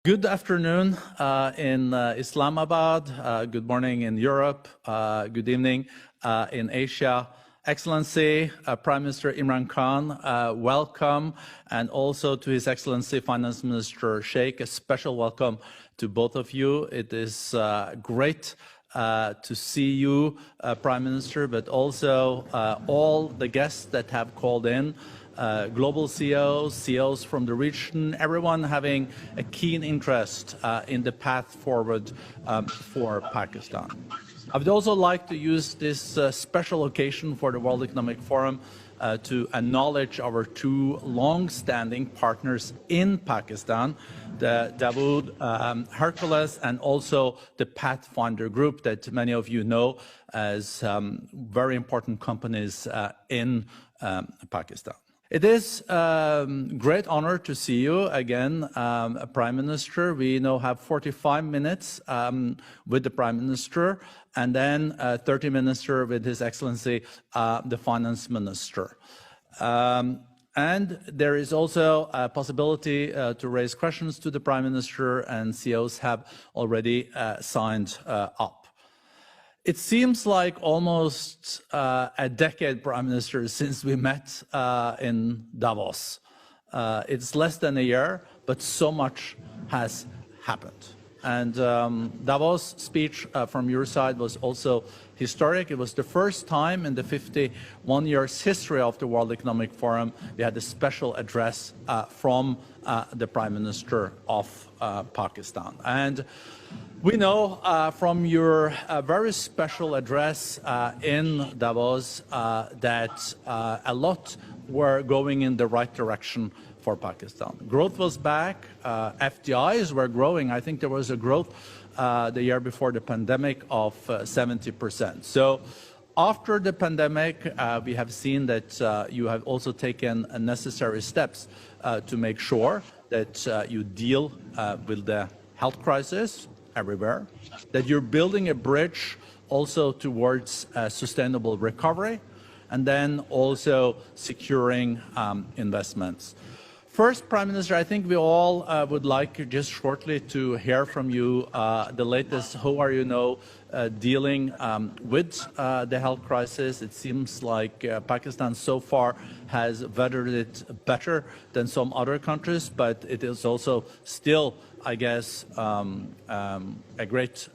Good afternoon in Islamabad, good morning in Europe, good evening in Asia. Excellency, Prime Minister Imran Khan, welcome, and also to His Excellency Finance Minister Sheikh, a special welcome to both of you. It is great to see you, Prime Minister, but also all the guests that have called in. Global CEOs from the region, everyone having a keen interest in the path forward for Pakistan. I would also like to use this special occasion for the World Economic Forum to acknowledge our two long-standing partners in Pakistan, the Dawood Hercules and also the Pathfinder Group that many of you know as very important companies in Pakistan. It is a great honor to see you again, Prime Minister. We now have 45 minutes with the Prime Minister and then 30 minutes with His Excellency, the Finance Minister. And there is also a possibility to raise questions to the Prime Minister, and CEOs have already signed up. It seems like almost a decade, Prime Minister, since we met in Davos. It's less than a year, but so much has happened. And Davos speech from your side was also historic. It was the first time in the 51 years history of the World Economic Forum we had a special address from the Prime Minister of Pakistan. And we know from your very special address in Davos that a lot were going in the right direction for Pakistan. Growth was back, FDIs were growing. I think there was a growth the year before the pandemic of 70%. So after the pandemic, we have seen that you have also taken necessary steps to make sure that you deal with the health crisis everywhere, that you're building a bridge also towards sustainable recovery, and then also securing investments. First, Prime Minister, I think we all would like just shortly to hear from you the latest. How are you now dealing with the health crisis? It seems like Pakistan so far has weathered it better than some other countries, but it is also still, I guess, a great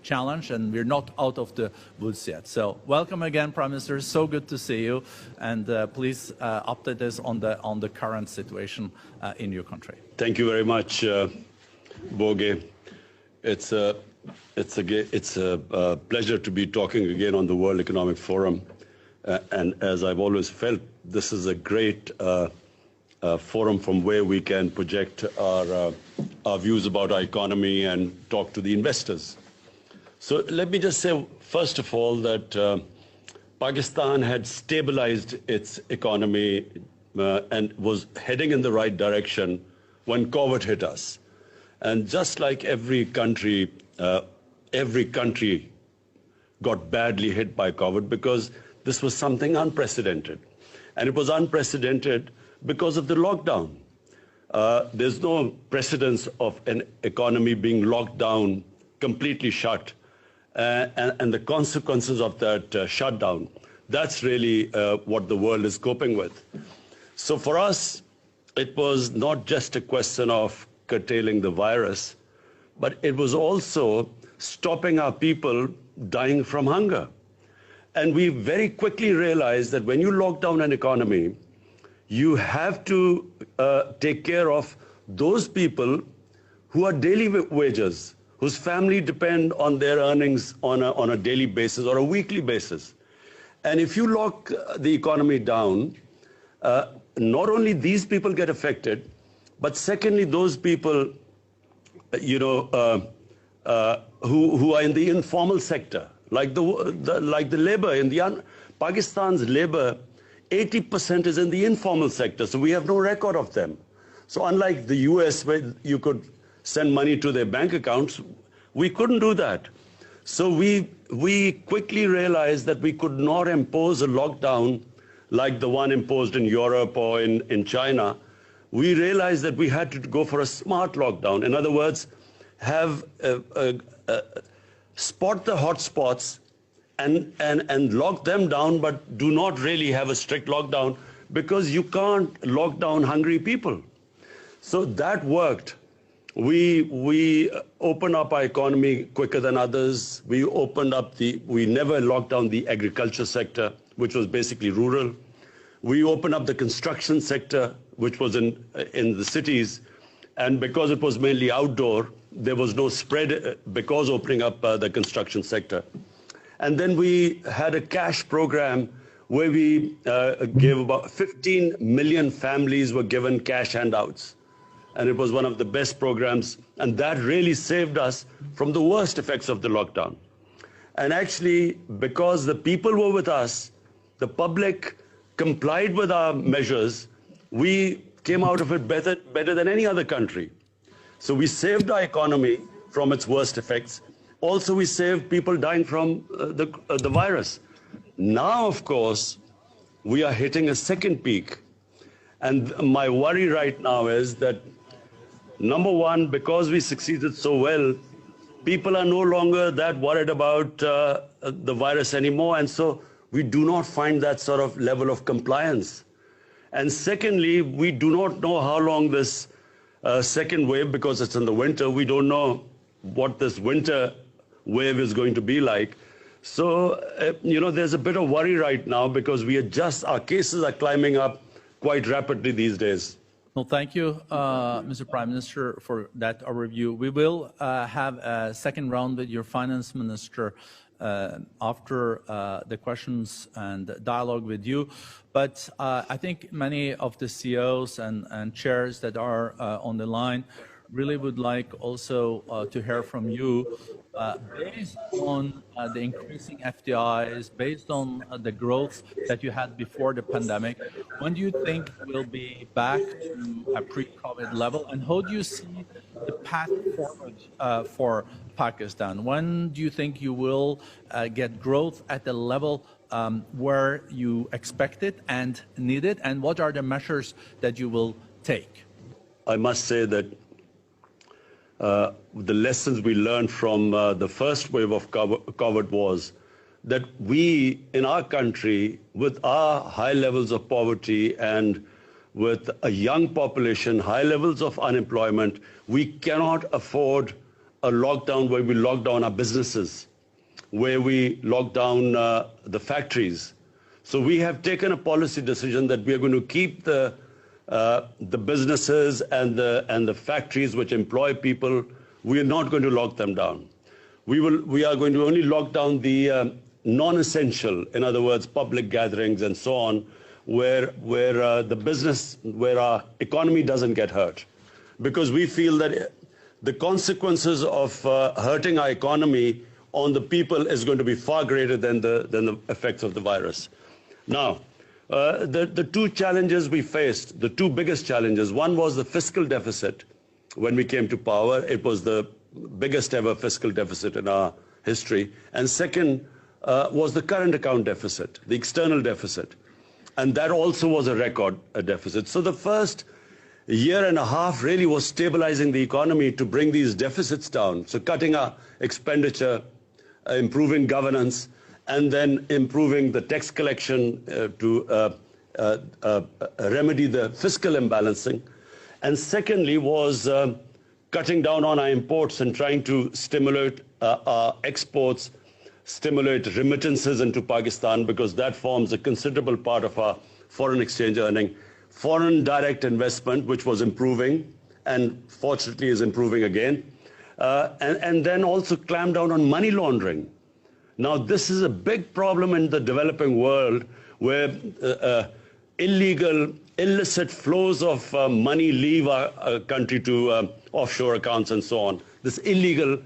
challenge, and we're not out of the woods yet. So welcome again, Prime Minister. So good to see you, and please update us on the current situation in your country. Thank you very much, Boge. It's a pleasure to be talking again on the World Economic Forum, and as I've always felt, this is a great forum from where we can project our views about our economy and talk to the investors. So let me just say, first of all, that Pakistan had stabilized its economy and was heading in the right direction when COVID hit us. And just like every country got badly hit by COVID because this was something unprecedented. And it was unprecedented because of the lockdown. There's no precedence of an economy being locked down, completely shut, and the consequences of that shutdown. That's really what the world is coping with. So for us, it was not just a question of curtailing the virus, but it was also stopping our people dying from hunger. And we very quickly realized that when you lock down an economy, you have to take care of those people who are daily wagers, whose family depend on their earnings on a daily basis or a weekly basis. And if you lock the economy down, not only these people get affected, but secondly, those people, who are in the informal sector, like the labor in Pakistan's labor, 80% is in the informal sector, so we have no record of them. So unlike the US, where you could send money to their bank accounts, we couldn't do that. So we quickly realized that we could not impose a lockdown like the one imposed in Europe or in China, we realized that we had to go for a smart lockdown. In other words, have spot the hotspots and lock them down, but do not really have a strict lockdown, because you can't lock down hungry people. So that worked. We opened up our economy quicker than others. We never locked down the agriculture sector, which was basically rural. We opened up the construction sector, which was in the cities. And because it was mainly outdoor, there was no spread because opening up the construction sector. And then we had a cash program where we gave about 15 million families were given cash handouts. And it was one of the best programs. And that really saved us from the worst effects of the lockdown. And actually, because the people were with us, the public complied with our measures, we came out of it better than any other country. So we saved our economy from its worst effects. Also, we saved people dying from the virus. Now, of course, we are hitting a second peak. And my worry right now is that, number one, because we succeeded so well, people are no longer that worried about the virus anymore. And so we do not find that sort of level of compliance. And secondly, we do not know how long this second wave, because it's in the winter, we don't know what this winter wave is going to be like. So, there's a bit of worry right now, because our cases are climbing up quite rapidly these days. Well, thank you, Mr. Prime Minister, for that overview. We will have a second round with your Finance Minister after the questions and dialogue with you. But I think many of the CEOs and chairs that are on the line really would like also to hear from you, based on the increasing FDIs, based on the growth that you had before the pandemic. When do you think we'll be back to a pre-COVID level, and how do you see the path forward for Pakistan? When do you think you will get growth at the level where you expect it and need it, and what are the measures that you will take? I must say that the lessons we learned from the first wave of COVID was that we, in our country, with our high levels of poverty and with a young population, high levels of unemployment, we cannot afford a lockdown where we lock down our businesses, where we lock down the factories. So we have taken a policy decision that we are going to keep the businesses and the factories which employ people. We are not going to lock them down. We are going to only lock down the non-essential, in other words, public gatherings and so on, where our economy doesn't get hurt, because we feel that the consequences of hurting our economy on the people is going to be far greater than the effects of the virus. Now, the two challenges we faced, the two biggest challenges, one was the fiscal deficit. When we came to power, it was the biggest ever fiscal deficit in our history. And second was the current account deficit, the external deficit. And that also was a record deficit. So the first year and a half really was stabilizing the economy to bring these deficits down. So cutting our expenditure, improving governance, and then improving the tax collection to remedy the fiscal imbalancing. And secondly was cutting down on our imports and trying to stimulate our exports, stimulate remittances into Pakistan, because that forms a considerable part of our foreign exchange earning. Foreign direct investment, which was improving and fortunately is improving again. And then also clamp down on money laundering. Now, this is a big problem in the developing world, where illegal, illicit flows of money leave our country to offshore accounts and so on. This illegal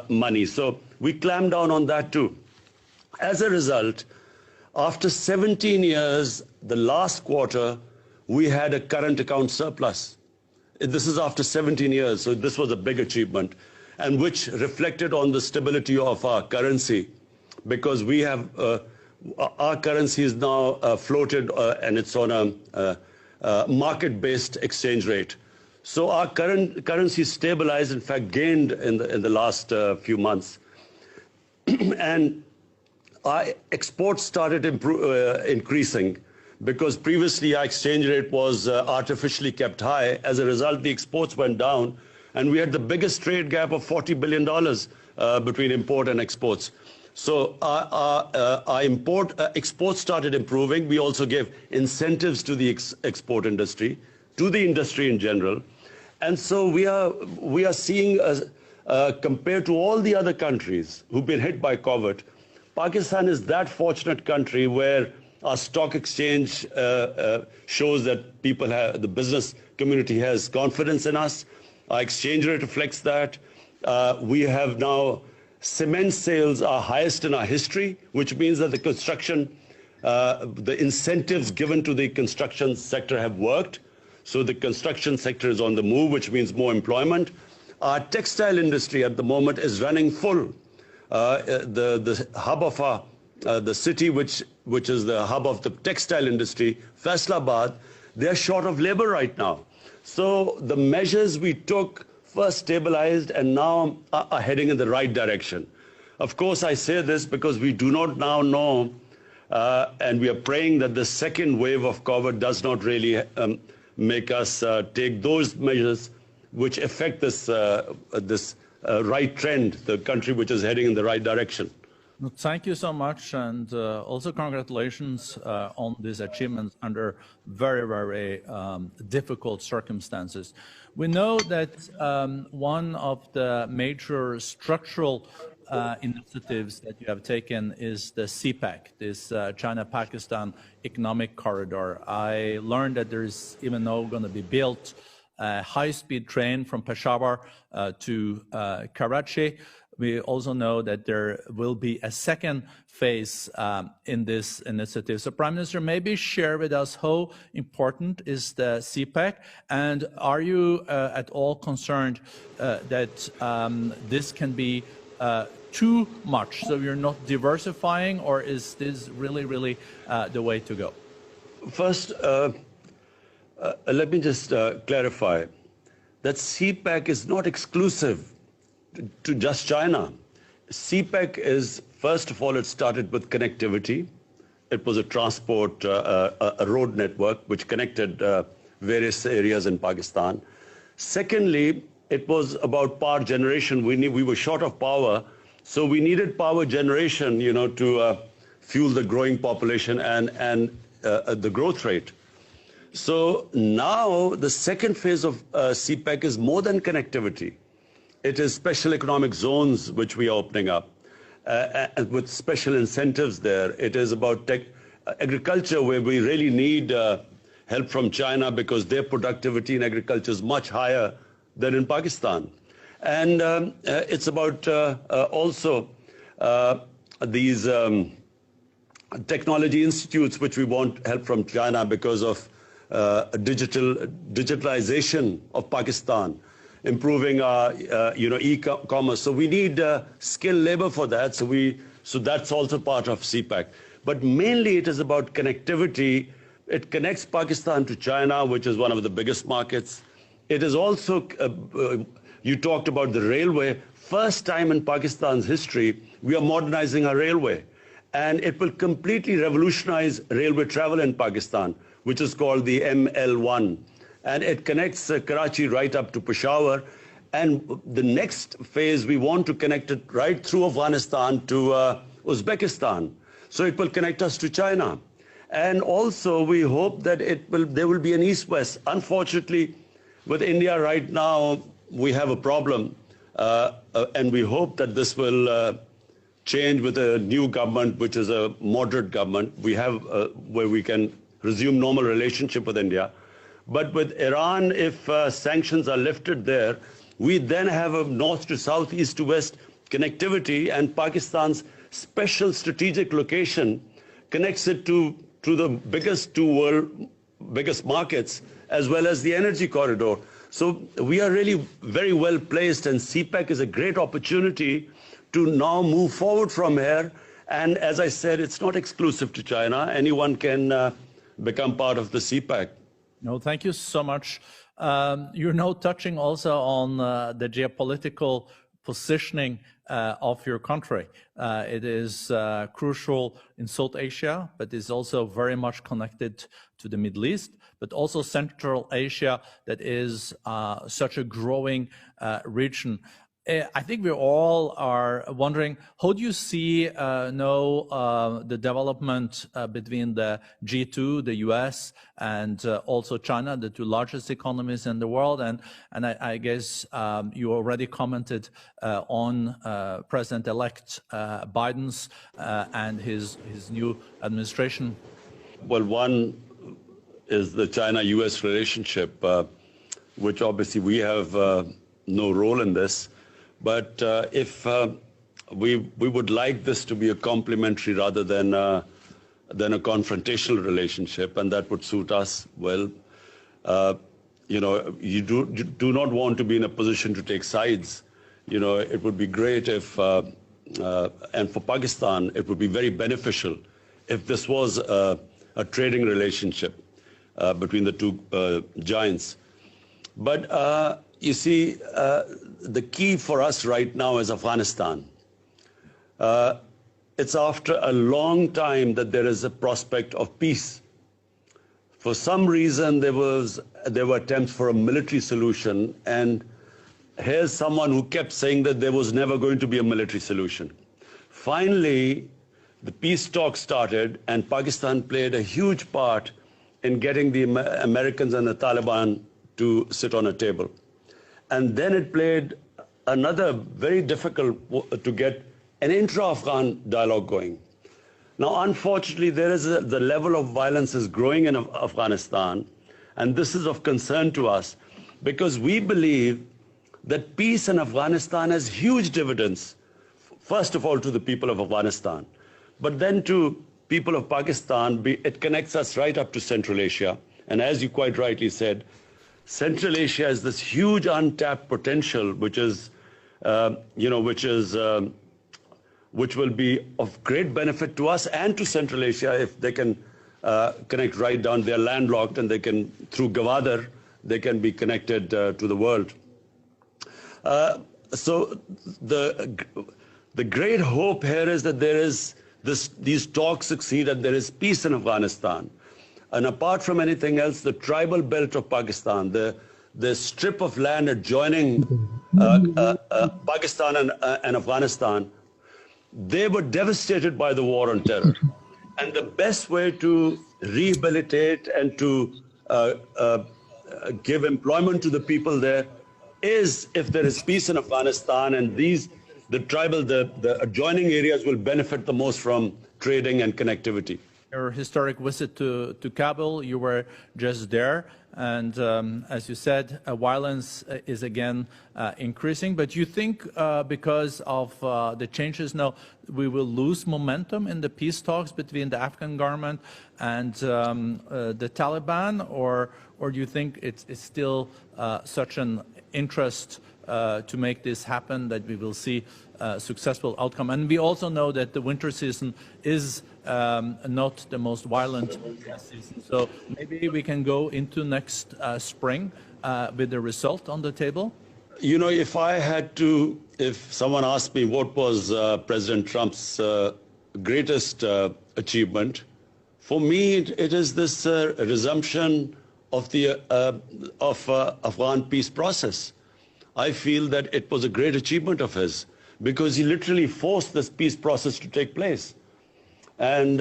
money. So we clamp down on that too. As a result, after 17 years, the last quarter, we had a current account surplus. This is after 17 years, so this was a big achievement, and which reflected on the stability of our currency, because we have our currency is now floated and it's on a market-based exchange rate. So our currency stabilized, in fact, gained in the last few months. And our exports started increasing because previously our exchange rate was artificially kept high. As a result, the exports went down, and we had the biggest trade gap of $40 billion between import and exports. So our exports started improving. We also gave incentives to the export industry, to the industry in general. And so we are seeing, compared to all the other countries who've been hit by COVID, Pakistan is that fortunate country where our stock exchange shows that the business community has confidence in us. Our exchange rate reflects that. We have now cement sales are highest in our history, which means that the construction, the incentives given to the construction sector have worked. So the construction sector is on the move, which means more employment. Our textile industry at the moment is running full. The hub of the city, which is the hub of the textile industry, Faisalabad, they're short of labor right now. So the measures we took first stabilized and now are heading in the right direction. Of course, I say this because we do not now know, and we are praying that the second wave of COVID does not really make us take those measures which affect this right trend, the country which is heading in the right direction. Thank you so much, and also congratulations on these achievements under very, very difficult circumstances. We know that one of the major structural initiatives that you have taken is the CPEC, this China-Pakistan Economic Corridor. I learned that there's even now going to be built a high-speed train from Peshawar to Karachi. We also know that there will be a second phase in this initiative. So, Prime Minister, maybe share with us how important is the CPEC, and are you at all concerned that this can be too much, so you're not diversifying, or is this really the way to go? First, let me just clarify that CPEC is not exclusive to just China. CPEC is, first of all, it started with connectivity. It was a transport, a road network which connected various areas in Pakistan. Secondly, it was about power generation. We were short of power, so we needed power generation, to fuel the growing population and the growth rate. So now the second phase of CPEC is more than connectivity. It is special economic zones which we are opening up with special incentives there. It is about agriculture, where we really need help from China because their productivity in agriculture is much higher than in Pakistan. And it's about also these technology institutes which we want help from China because of digitalization of Pakistan, improving our e-commerce. So we need skilled labor for that. So that's also part of CPEC. But mainly it is about connectivity. It connects Pakistan to China, which is one of the biggest markets. It is also, you talked about the railway. First time in Pakistan's history, we are modernizing our railway. And it will completely revolutionize railway travel in Pakistan, which is called the ML1. And it connects Karachi right up to Peshawar. And the next phase, we want to connect it right through Afghanistan to Uzbekistan. So it will connect us to China. And also, we hope that there will be an east-west. Unfortunately, with India right now, we have a problem. And we hope that this will change with a new government, which is a moderate government. We have where we can resume normal relationship with India. But with Iran, if sanctions are lifted there, we then have a north to south, east to west connectivity, and Pakistan's special strategic location connects it to the biggest biggest markets, as well as the energy corridor. So we are really very well placed, and CPEC is a great opportunity to now move forward from here. And as I said, it's not exclusive to China. Anyone can become part of the CPEC. No, thank you so much. You're now touching also on the geopolitical positioning of your country. It is crucial in South Asia, but is also very much connected to the Middle East, but also Central Asia, that is such a growing region. I think we all are wondering, how do you see now the development between the G2, the US, and also China, the two largest economies in the world? And I guess you already commented on President-elect Biden's and his new administration. Well, one is the China-US relationship, which obviously we have no role in this. But if we would like this to be a complementary rather than a confrontational relationship, and that would suit us well. You know, you do not want to be in a position to take sides. You know, it would be great if, and for Pakistan, it would be very beneficial if this was a trading relationship between the two giants. But you see, the key for us right now is Afghanistan. It's after a long time that there is a prospect of peace. For some reason, there were attempts for a military solution, and here's someone who kept saying that there was never going to be a military solution. Finally, the peace talks started, and Pakistan played a huge part in getting the Americans and the Taliban to sit on a table. And then it played another very difficult to get an intra-Afghan dialogue going. Now, unfortunately, the level of violence is growing in Afghanistan, and this is of concern to us because we believe that peace in Afghanistan has huge dividends, first of all to the people of Afghanistan, but then to people of Pakistan. It connects us right up to Central Asia, and as you quite rightly said, Central Asia has this huge untapped potential, which is, which will be of great benefit to us and to Central Asia if they can connect right down. They're landlocked, and they can, through Gwadar, they can be connected to the world. So the great hope here is that there is these talks succeed and there is peace in Afghanistan. And apart from anything else, the tribal belt of Pakistan, the strip of land adjoining Pakistan and Afghanistan, they were devastated by the war on terror. And the best way to rehabilitate and to give employment to the people there is if there is peace in Afghanistan, and the adjoining areas will benefit the most from trading and connectivity. Your historic visit to Kabul, you were just there, and as you said, violence is again increasing. But you think because of the changes now, we will lose momentum in the peace talks between the Afghan government and the Taliban, or do you think it's still such an interest to make this happen that we will see a successful outcome? And we also know that the winter season is not the most violent season. So maybe we can go into next spring with the result on the table? You know, if someone asked me what was President Trump's greatest achievement, for me it is this resumption of the Afghan peace process. I feel that it was a great achievement of his because he literally forced this peace process to take place. And,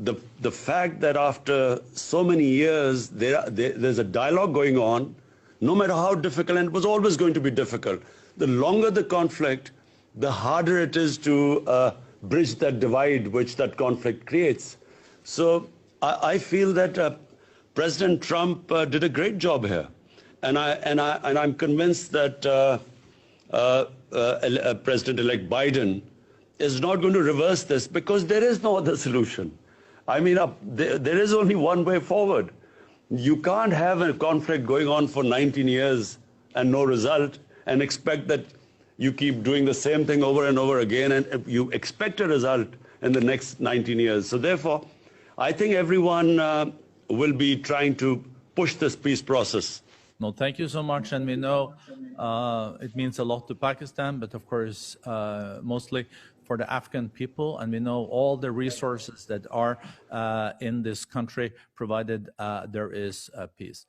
the fact that after so many years, there's a dialogue going on, no matter how difficult, and it was always going to be difficult. The longer the conflict, the harder it is to bridge that divide which that conflict creates. So I feel that President Trump did a great job here. And I'm convinced that President-elect Biden is not going to reverse this because there is no other solution. I mean, there is only one way forward. You can't have a conflict going on for 19 years and no result and expect that you keep doing the same thing over and over again and you expect a result in the next 19 years. So therefore, I think everyone will be trying to push this peace process. No, thank you so much. And we know it means a lot to Pakistan, but of course, mostly for the Afghan people. And we know all the resources that are in this country, provided there is peace.